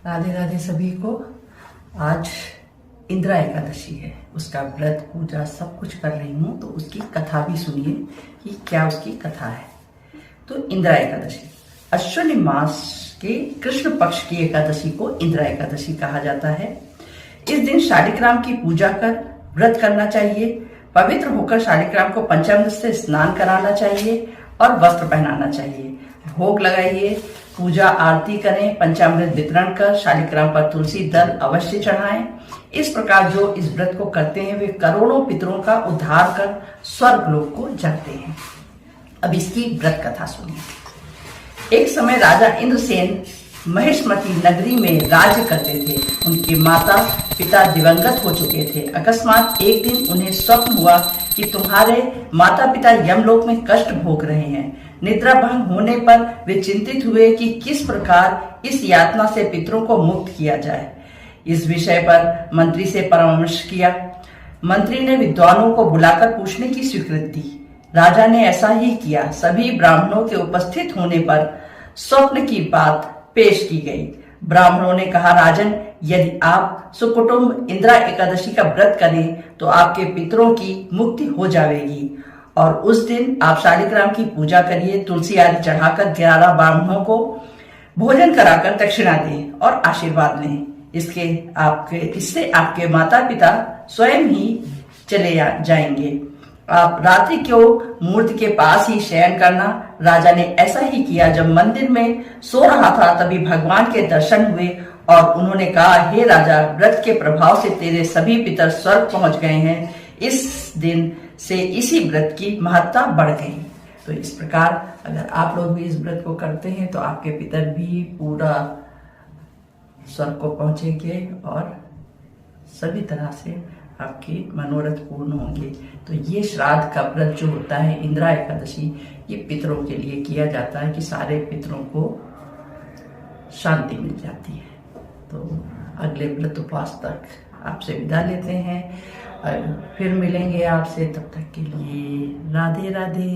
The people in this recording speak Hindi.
राधे राधे सभी को। आज इंदिरा एकादशी है, उसका व्रत पूजा सब कुछ कर रही हूँ, तो उसकी कथा भी सुनिए कि क्या उसकी कथा है। तो इंदिरा एकादशी अश्विनी मास के कृष्ण पक्ष की एकादशी को इंदिरा एकादशी कहा जाता है। इस दिन शालिग्राम की पूजा कर व्रत करना चाहिए। पवित्र होकर शालिग्राम को पंचामृत से स्नान कराना चाहिए और वस्त्र पहनाना चाहिए। भोग लगाइए, पूजा आरती करें, पंचामृत वितरण कर शालिग्राम पर तुलसी दल अवश्य चढ़ाएं। इस प्रकार जो इस व्रत को करते हैं वे करोड़ों पितरों का उद्धार कर स्वर्ग लोक को जाते हैं। अब इसकी व्रत कथा सुनिए। एक समय राजा इंद्रसेन महिष्मती नगरी में राज्य करते थे। उनके माता पिता दिवंगत हो चुके थे। अकस्मात एक दिन उन्हें स्वप्न हुआ कि तुम्हारे माता पिता यमलोक में कष्ट भोग रहे हैं। निद्रा भंग होने पर वे चिंतित हुए कि किस प्रकार इस यातना से पितरों को मुक्त किया जाए। इस विषय पर मंत्री से परामर्श किया। मंत्री ने विद्वानों को बुलाकर पूछने की स्वीकृति दी। राजा ने ऐसा ही किया। सभी ब्राह्मणों के उपस्थित होने पर स्वप्न की बात पेश की गई। ब्राह्मणों ने कहा, राजन, यदि आप सुकुटुंब इंदिरा एकादशी का व्रत करें तो आपके पितरों की मुक्ति हो जाएगी और उस दिन आप शालिग्राम की पूजा करिए। तुलसी आदि चढ़ाकर 11 ब्राह्मणों को भोजन कराकर दक्षिणा दें और आशीर्वाद लें। इससे आपके माता पिता स्वयं ही चले जाएंगे। आप रात्रि को मूर्ति के पास ही शयन करना। राजा ने ऐसा ही किया। जब मंदिर में सो रहा था तभी भगवान के दर्शन हुए और उन्होंने कहा, हे राजा, व्रत के प्रभाव से तेरे सभी पितर स्वर्ग पहुंच गए हैं। इस दिन से इसी व्रत की महत्ता बढ़ गई। तो इस प्रकार अगर आप लोग भी इस व्रत को करते हैं तो आपके पितर भी पूरा स्वर्ग को पहुंचेंगे और सभी तरह से आपके मनोरथ पूर्ण होंगे। तो ये श्राद्ध का व्रत जो होता है इंदिरा एकादशी, ये पितरों के लिए किया जाता है कि सारे पितरों को शांति मिल जाती है। तो अगले व्रत उपवास तक आपसे विदा लेते हैं। फिर मिलेंगे आपसे, तब तक के लिए राधे राधे।